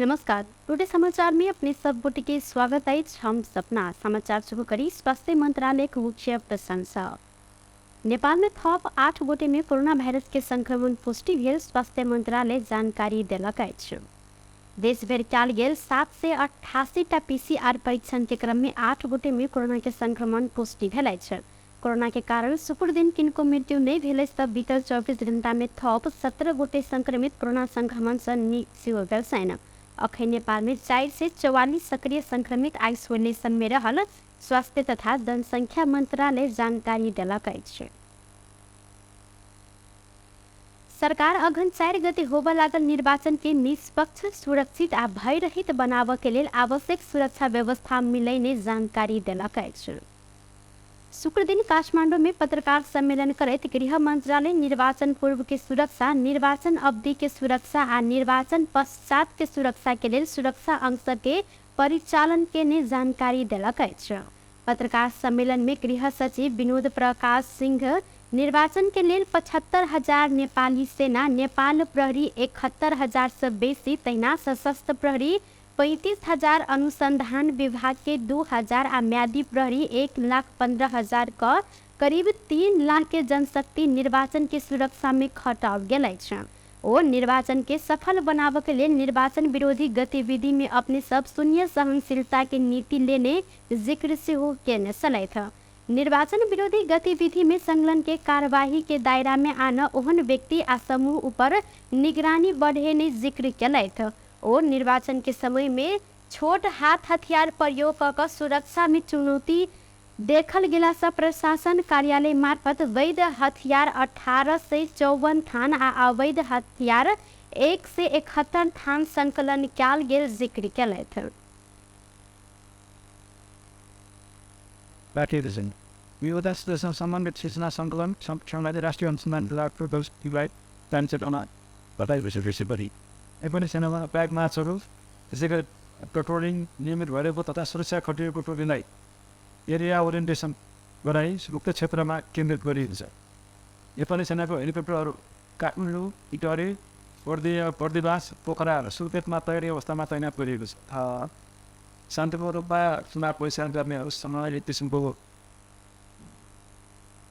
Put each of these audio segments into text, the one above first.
नमस्कार। टुडे समाचार में अपने सब गोटे के स्वागत है। हम सपना समाचार शुरू करी। स्वास्थ्य मंत्रालय को मुख्य प्रशंसा। नेपाल में थप 8 गोटे में कोरोना वायरस के संक्रमण पुष्टि भेल स्वास्थ्य मंत्रालय जानकारी देलक अछि। देश भर कयल गेल 788 पीसीआर परीक्षण के क्रम में 8 गोटे में कोरोना के संक्रमण पुष्टि भेल अछि। कोरोना के कारण शुक्र दिन किनको मृत्यु नहीं भेल तब बीतल 24 घंटा में थप 17 गोटे संक्रमित कोरोना संक्रमण से निको भेल छन्। अखन नेपाल में 4 से 44 सक्रिय संक्रमित आइसोलेशन में रहल स्वास्थ्य तथा जनसंख्या मंत्रालय जानकारी देलक अछि। सरकार अघन 4 गते होबय लागल निर्वाचन के निष्पक्ष, सुरक्षित आ भय रहित बनाबय के लेल आवश्यक सुरक्षा व्यवस्था मिलैने जानकारी देलक अछि। शुक्र दिन काठमांडू में पत्रकार सम्मेलन करैत गृह मंत्रालय निर्वाचन पूर्व के सुरक्षा, निर्वाचन अवधि के सुरक्षा आ निर्वाचन पश्चात के सुरक्षा के लेल सुरक्षा अंश के परिचालन के ने जानकारी देलक अछि। पत्रकार सम्मेलन में गृह सचिव विनोद प्रकाश सिंह निर्वाचन के लेल 75,000 नेपाली सेना, नेपाल प्रहरी 71,000 से बेसी तैनात, सशस्त्र प्रहरी 35,000, अनुसंधान विभाग के 2,000 आ म्यादी प्रहरी 1,15,000 का करीब 3 लाख के जनशक्ति निर्वाचन के सुरक्षा में खटाल गेल अछि। ओ निर्वाचन के सफल बनाबे के लेल निर्वाचन विरोधी गतिविधि में अपने सब शून्य सहनशीलता के नीति लेने जिक्र से हो केने सलैथ। निर्वाचन विरोधी गतिविधि में संलग्न के कार्यवाही के दायरा में आना ओहन व्यक्ति आ समूह ऊपर निगरानी बढ़े ने जिक्र केलैथ। ओ निर्वाचन के समय में छोट हाथ हथियार प्रयोग कर सुरक्षा में चुनौती देखल गेला से प्रशासन कार्यालय मार्फत वैध हथियार 18 से 54 थान आ अवैध हथियार 1 से 71 थान संकलन कयल गेल जिक्र केलैथ। सम्बन्धित सूचना संकलन संक्षेपमा राष्ट्रिय अनुसन्धान पनि सेनामा ब्याग मार्चहरू त्यसै गरी पेट्रोलिङ नियमित भइरहेको तथा सुरक्षा खटिएको टोलीलाई एरिया ओरिएन्टेसन गराई उक्त क्षेत्रमा केन्द्रित गरिएको छ। नेपाली सेनाको हेलिकप्टरहरू काठमाडौँ, इटहरी, बर्दिवास, पोखरा र सुर्खेतमा तयारी अवस्थामा तैनात गरिएको छ। शान्तिपूर्ण रूपमा चुनाव परिचालन गर्नेहरूसँग किसिमको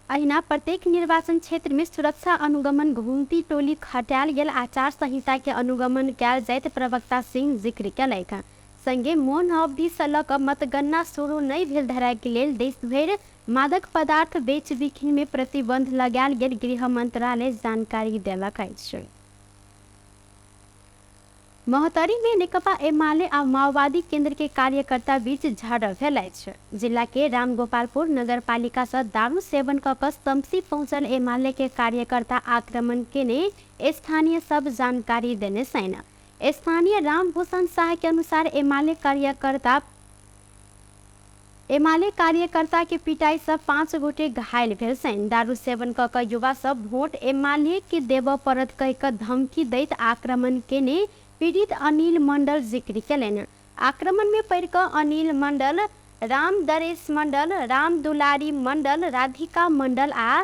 अहिना प्रत्येक निर्वाचन क्षेत्र में सुरक्षा अनुगमन घुमती टोली खटाल गेल आचार संहिता के अनुगमन कयल जाइत प्रवक्ता सिंह जिक्र केलैथ। संगे मौन अवधि से लऽ कऽ मतगणना शुरू नहीं भेल धराय के लेल देश भर मादक पदार्थ बेच बिक्री में प्रतिबंध लगायल गेल गृह मंत्रालय जानकारी देलक अछि। महोत्तरी में नेकपा एमाले आ माओवादी केंद्र के कार्यकर्ता बीच झड़प भेल अछि। जिला के रामगोपालपुर नगर पालिका से दारू सेवन कऽ तमसी पहुंचल एमाले के कार्यकर्ता आक्रमण के ने स्थानीय सब जानकारी देने छन्। स्थानीय रामभूषण शाह के अनुसार एमाले कार्यकर्ता के पिटाई से 5 गोटे घायल भेल छन्। दारू सेवन कऽ युवा सब वोट एमाले के देव पड़त कह कऽ धमकी दैत आक्रमण के ने पीड़ित अनिल मंडल जिक्र केलनि। आक्रमण में पड़ कऽ अनिल मंडल, राम दरेश मंडल, राम दुलारी मंडल, राधिका मंडल आ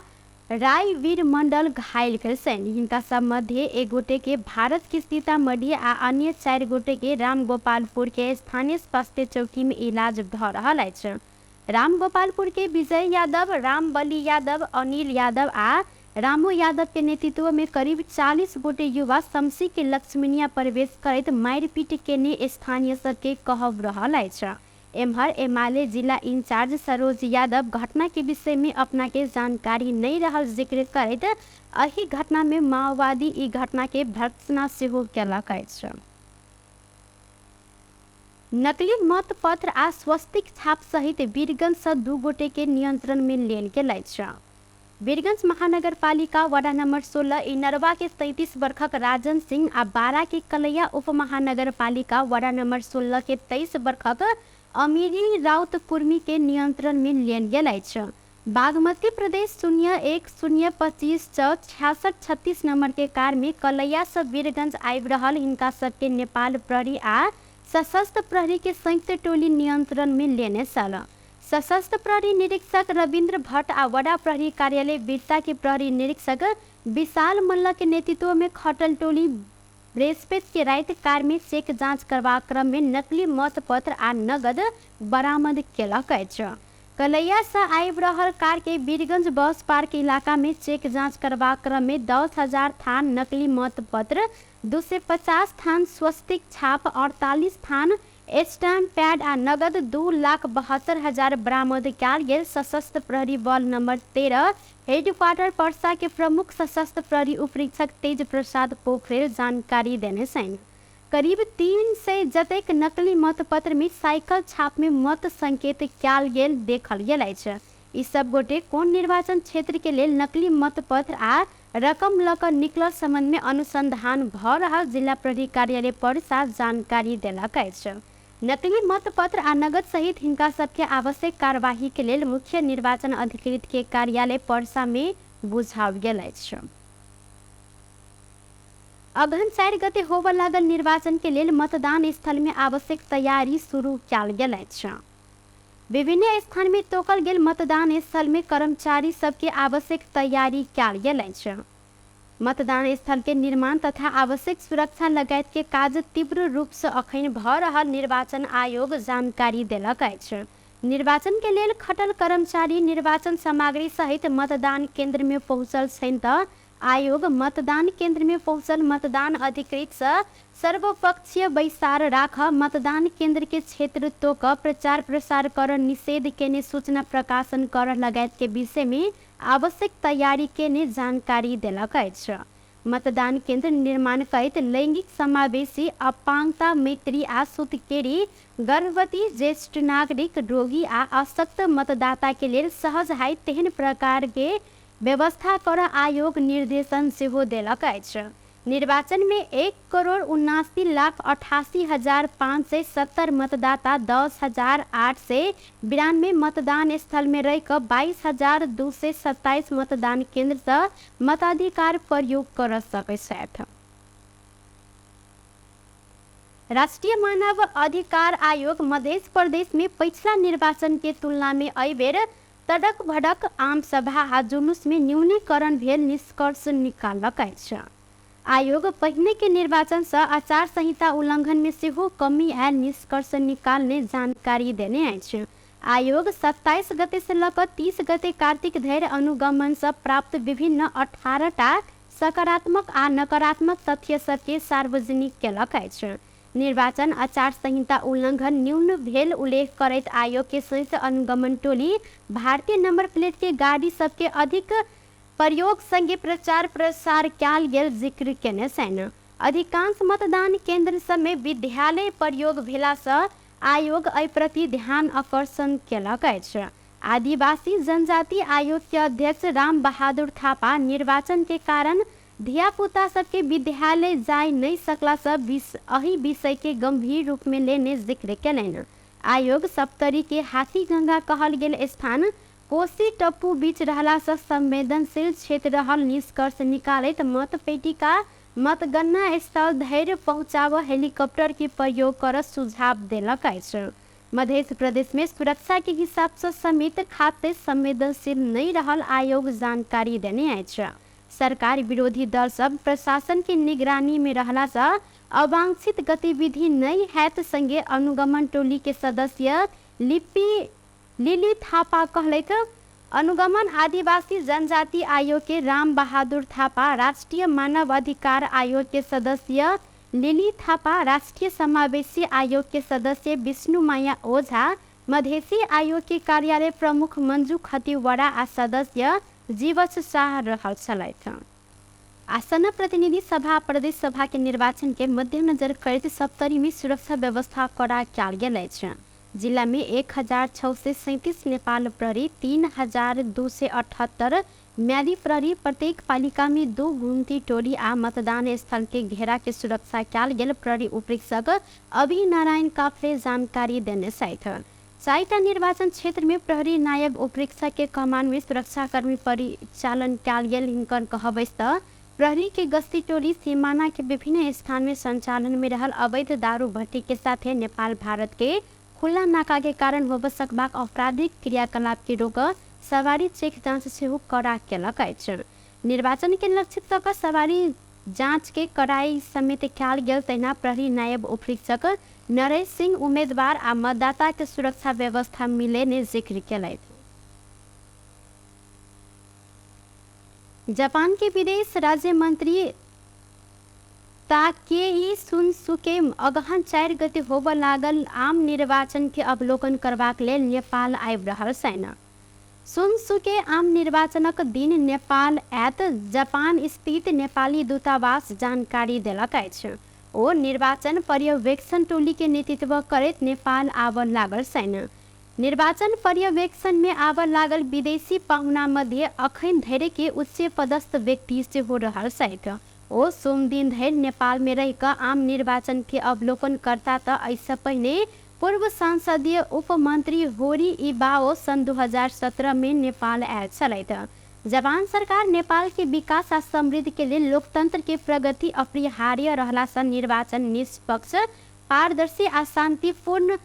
रायवीर मंडल घायल भेल छनि। हिनका सब मध्य एक गोटे के भारत के सीतामढ़ी आ अन्य 4 गोटे के रामगोपालपुर के स्थानीय स्वास्थ्य चौकी में इलाज भऽ रहल अछि। रामगोपालपुर के विजय यादव, रामबली यादव, अनिल यादव आ रामू यादव के नेतृत्व में करीब 40 गोटे युवा शमसी के लक्ष्मणिया प्रवेश करैत मारपीट के ने स्थानीय सबके कहब रहल अछि। एम्हर एमाले जिला इंचार्ज सरोज यादव घटना के विषय में अपना के जानकारी नहीं रहल जिक्र करैत एही घटना में माओवादी ई घटना के भर्त्सना सेहो केलक अछि। नकली मत पत्र आ स्वस्तिक छाप सहित वीरगंज से 2 गोटे के नियंत्रण में लेल गेल अछि। वीरगंज महानगर पालिका वार्ड नंबर 16 इनरवा के 33 वर्षक राजन सिंह आ बारा के कलैया उप महानगर पालिका वार्ड नंबर 16 के 23 वर्षक अमीरी राउत कुर्मी के नियंत्रण में लेल गेल अछि। बागमती प्रदेश 01-025 6636 नंबर के कार में कलैया से वीरगंज आबि रहल हिनका सबके नेपाल प्रहरी आ सशस्त्र प्रहरी के संयुक्त टोली नियंत्रण में लेने छल। सशस्त्र प्रहरी निरीक्षक रविंद्र भट्ट आ वडा प्रहरी कार्यालय बिरसा के प्रहरी निरीक्षक विशाल मल्ल के नेतृत्व में खटल टोली बृहस्पति के रात कार में चेक जांच करबा क्रम में नकली मत पत्र आ नगद बरामद केलक अछि। कलैया से आबि रहल कार के बीरगंज बस पार्क इलाका में चेक जांच करबा क्रम में 10,000 थान नकली मत पत्र, 250 थान स्वस्तिक छाप, 48 थान स्टैम्प पैड आ नगद 2,72,000 बरामद कयल गेल। सशस्त्र प्रहरी बल नंबर 13 हेडक्वार्टर पर्सा के प्रमुख सशस्त्र प्रहरी उपरीक्षक तेज प्रसाद पोखरेल जानकारी देने छन्। करीब 300 जतेक नकली मतपत्र में साइकिल छाप में मत संकेत कयल गेल देखल गेल अछि। ई सब गोटे कोन निर्वाचन क्षेत्र के लेल नकली मतपत्र आ रकम लऽ कऽ निकलल संबंध में अनुसंधान भऽ रहल जिला प्रहरी कार्यालय पर्सा जानकारी देलक अछि। नकली मतपत्र आ नगद सहित हिनका सबके आवश्यक कार्यवाही के लेल मुख्य निर्वाचन अधिकृत के कार्यालय पर्सा में बुझाओल गेल अछि। अगहन 4 गते होबय लागल निर्वाचन के लेल मतदान स्थल में आवश्यक तैयारी शुरू कयल गेल अछि। विभिन्न स्थान में तोकल गेल मतदान स्थल में कर्मचारी सबके आवश्यक तैयारी कयल गेल अछि। मतदान स्थल के निर्माण तथा आवश्यक सुरक्षा लगायत के काज तीव्र रूप से अखन भऽ रहल निर्वाचन आयोग जानकारी देलक अछि। निर्वाचन के लेल खटल कर्मचारी निर्वाचन सामग्री सहित मतदान केंद्र में पहुंचल छनि तऽ आयोग मतदान केंद्र में पहुंचल मतदान अधिकृत से सर्वपक्षीय बैसार राख, मतदान केंद्र के क्षेत्र तोक प्रचार प्रसार कर निषेध केने सूचना प्रकाशन कर लगायत के विषय में आवश्यक तैयारी केने जानकारी देलक अछि। मतदान केंद्र निर्माण करैत लैंगिक समावेशी, अपांगता मैत्री आ सुतकेरी, गर्भवती, ज्येष्ठ नागरिक, रोगी आ अशक्त मतदाता के लेल सहज है तेहन प्रकार के व्यवस्था कर आयोग निर्देशन सेहो देलक अछि। निर्वाचन में 1,79,88,570 मतदाता 10,892 मतदान स्थल में रह 22,227 मतदान केंद्र से मताधिकार प्रयोग कर सकै छथि। राष्ट्रीय मानव अधिकार आयोग मध्य प्रदेश में पिछला निर्वाचन के तुलना में एहि बेर तड़क भड़क आम सभा आ जुलूस में न्यूनीकरण भेल निष्कर्ष निकालक अछि। आयोग पहिने के निर्वाचन से आचार संहिता उल्लंघन में सेहो कमी आयल निष्कर्ष निकालने जानकारी देने अछि। आयोग 27 गते से लऽ 30 गते कार्तिक धरि अनुगमन से प्राप्त विभिन्न 18टा सकारात्मक आ नकारात्मक तथ्य सबके सार्वजनिक केलक अछि। निर्वाचन आचार संहिता उल्लंघन न्यून भेल उल्लेख करैत आयोग के संयुक्त अनुगमन टोली भारतीय नंबर प्लेट के गाड़ी सबके अधिक प्रयोग संगे प्रचार प्रसार कयल गेल जिक्र केने छनि। अधिकांश मतदान केंद्र सब में विद्यालय प्रयोग भेला से आयोग एहि प्रति ध्यान आकर्षण केलक अछि। आदिवासी जनजाति आयोग के अध्यक्ष राम बहादुर थापा निर्वाचन के कारण धिया पुता सबके विद्यालय जाय नहीं सकला से एहि विषय के गंभीर रूप में लेने जिक्र केलनि। आयोग सप्तरी के हाथीगंगा कहल गेल स्थान कोसी टप्पू बीच रहला से संवेदनशील क्षेत्र रहल निष्कर्ष निकालैत मतपेटिका मतगणना स्थल धरि पहुंचाव हेलीकॉप्टर के प्रयोग कर सुझाव देलक अछि। मध्य प्रदेश में सुरक्षा के हिसाब से समेत खाते संवेदनशील नहीं रहल आयोग जानकारी देने अछि। सरकार विरोधी दल सब प्रशासन के निगरानी में रहला से अवांछित गतिविधि नहीं हैत संगे अनुगमन टोली के सदस्य लिली थापा कहलैथ। अनुगमन आदिवासी जनजाति आयोग के राम बहादुर थापा, राष्ट्रीय मानव अधिकार आयोग के सदस्य लिली थापा, राष्ट्रीय समावेशी आयोग के सदस्य विष्णु माया ओझा, मधेसी आयोग के कार्यालय प्रमुख मंजू खतीवड़ा आ सदस्य जीवछ शाह रहल छलथि। आसन प्रतिनिधि सभा प्रदेश सभा के निर्वाचन के मद्देनजर करैत सप्तरी में सुरक्षा व्यवस्था कड़ा कयल गेल अछि। जिला में 1,637 नेपाल प्रहरी, 3,278 म्यादी प्रहरी, प्रत्येक पालिका में 2 घुमती टोली आ मतदान स्थल के घेरा के सुरक्षा कयल गेल। प्रहरी उपरीक्षक अभी नारायण काफले जानकारी देने छथि। 4टा निर्वाचन क्षेत्र में प्रहरी नायब उपरीक्षक के कमान में सुरक्षाकर्मी परिचालन कयल गेल। हिनकर कहबैस त प्रहरी के गश्ती टोली सीमाना के विभिन्न स्थान में संचालन में रहल अवैध दारू भट्टी के साथ नेपाल भारत के खुला नाका के कारण होबय सकबाक आपराधिक क्रियाकलाप के रोक सवारी चेक जांच सेहो कड़ा केलक अछि। निर्वाचन के लक्षित कऽ सवारी जांच के कड़ाई समेत कयल गेल। तहिना प्रहरी नायब उपरीक्षक नरेश सिंह उम्मीदवार आ मतदाता के सुरक्षा व्यवस्था मिले ने जिक्र केलथि। जापान के विदेश राज्य मंत्री ताकेई सुनसुके अगहन 4 गते होबय लागल आम निर्वाचन के अवलोकन करबाक लेल नेपाल आबि रहल छथि। सुनसुके आम निर्वाचनक दिन नेपाल आयत जापान स्थित नेपाली दूतावास जानकारी देलक अछि। ओ निर्वाचन पर्यवेक्षण टोली के नेतृत्व करैत नेपाल आबय लागल छथि। निर्वाचन पर्यवेक्षण में आबय लागल विदेशी पाहुना मध्य अखन धरि के उच्च पदस्थ व्यक्ति सेहो रहल छथि। ओ सोम दिन धरि नेपाल में रहि कऽ आम निर्वाचन के अवलोकन करता। तऽ एहिसँ पहिने पूर्व सांसदीय उप मंत्री होरी इबाओ सन 2017 में नेपाल आयल छलथि। जापान सरकार नेपाल के विकास आ समृद्धि के लेल लोकतंत्र के प्रगति अपरिहार्य रहला सँ निर्वाचन निष्पक्ष, पारदर्शी आ शांतिपूर्ण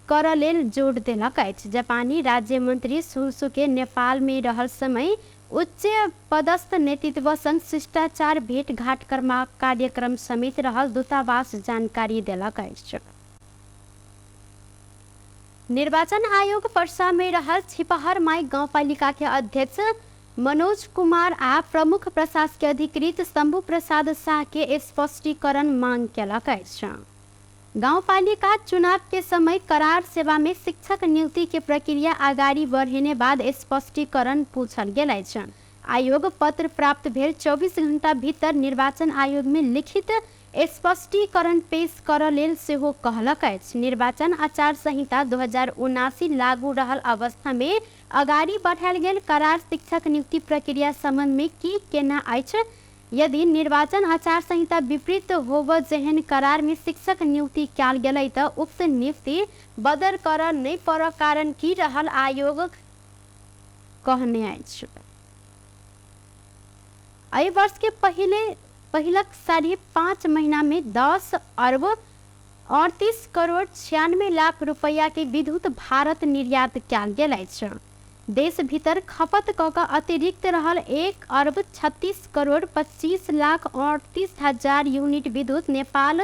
करऽ लेल जोर देलक अछि। जापानी राज्य मंत्री सुनसुके नेपाल में रहल समय उच्च पदस्थ नेतृत्व संग शिष्टाचार भेंट घाट कार्यक्रम समेत रहल दूतावास जानकारी देलक अछि। निर्वाचन आयोग पर्सा में रहल छिपहर माई गांवपालिका के अध्यक्ष मनोज कुमार आ प्रमुख प्रशासकीय अधिकृत शंभु प्रसाद शाह के स्पष्टीकरण मांग केलक अछि। गांवपालिका चुनाव के समय करार सेवा में शिक्षक नियुक्ति के प्रक्रिया आगाड़ी बढ़ेने बाद स्पष्टीकरण पूछल गेल अछि। आयोग पत्र प्राप्त भेल 24 घंटा भीतर निर्वाचन आयोग में लिखित स्पष्टीकरण पेश करऽ लेल सेहो कहलक अछि। निर्वाचन आचार संहिता 2079 लागू रहल अवस्था में आगाड़ी बढ़ायल गेल करार शिक्षक नियुक्ति प्रक्रिया संबंध में की केना अछि। यदि निर्वाचन आचार संहिता विपरीत होबऽ जेहन करार में शिक्षक नियुक्ति कयल गेलै तऽ उक्त नियुक्ति बदल करऽ नहि पड़ऽ कारण की रहल, आयोग कहने अछि। एहि वर्ष के पहिलक 5.5 महीना में 10 अरब 38 करोड़ 96 लाख रुपया के विद्युत भारत निर्यात कयल गेल अछि। देश भीतर खपत कऽ कऽ अतिरिक्त रहल 1 अरब 36 करोड़ 25 लाख 38 हजार यूनिट विद्युत नेपाल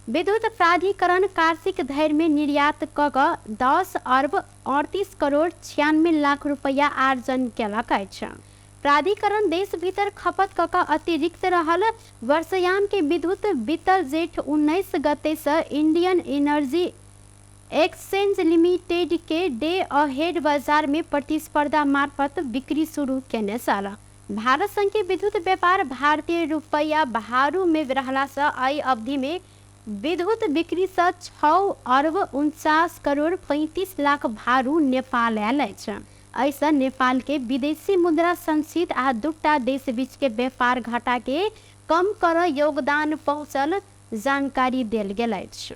विद्युत प्राधिकरण कार्तिक धरि में निर्यात कऽ कऽ 10 अरब 38 करोड़ 96 लाख रुपया आर्जन केलक अछि। प्राधिकरण देश भीतर खपत कऽ कऽ अतिरिक्त रहल वर्षयान के विद्युत बीतल जेठ 19 गते से इंडियन एनर्जी एक्सचेंज लिमिटेड के डे अहेड बाजार में प्रतिस्पर्धा मार्फत बिक्री शुरू केने छल। भारत संघ के विद्युत व्यापार भारतीय रुपया भारू में रहला से एहि अवधि में विद्युत बिक्री से 6 अरब 49 करोड़ 35 लाख भारू नेपाल आयल अछि। ऐसा नेपाल के विदेशी मुद्रा संचित आ दूटा देश बीच के व्यापार घाटा के कम कर योगदान पहुंचल जानकारी देल गेल अछि।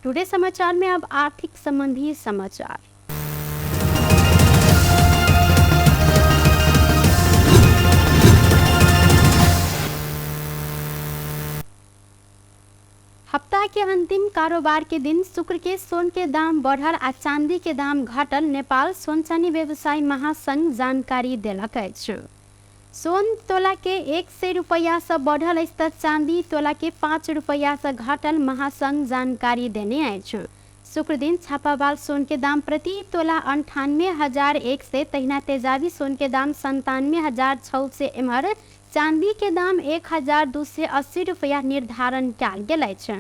टुडे समाचार में अब आर्थिक संबंधी समाचार। हफ्ता के अंतिम कारोबार के दिन शुक्र के सोन के दाम बढ़ल आ चांदी के दाम घटल। नेपाल सोन चांदी व्यवसायी महासंघ जानकारी देलक अछि। सोन तोला के 100 रुपया से बढ़ल अछि तऽ चांदी तोला के 5 रुपया से घटल महासंघ जानकारी देने अछि। शुक्र दिन छापावाल सोन के दाम प्रति तोला 98,100, तहिना तेजाबी सोन के दाम 97,600 एम्हर चांदी के दाम 1,280 रुपया निर्धारण कयल गेल अछि।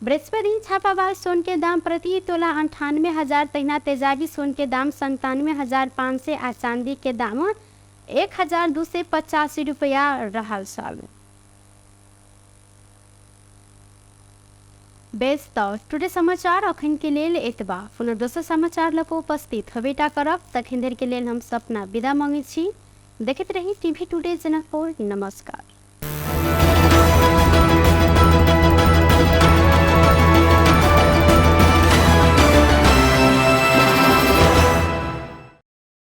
बृहस्पति दिन छापावाल सोन के दाम प्रति तोला 98,000, तहिना तेजाबी सोन के दाम 97,500 आ चांदी के दाम 1,285 रुपया रहल छल। बेस तऽ टुडे समाचार अखन के लेल एतबा। पुनः दोसर समाचार लऽ कऽ उपस्थित हेबेटा करब। तखन धरि के लेल हम सपना विदा मांगै छी। देखैत रही टीवी टुडे जनकपुर। नमस्कार।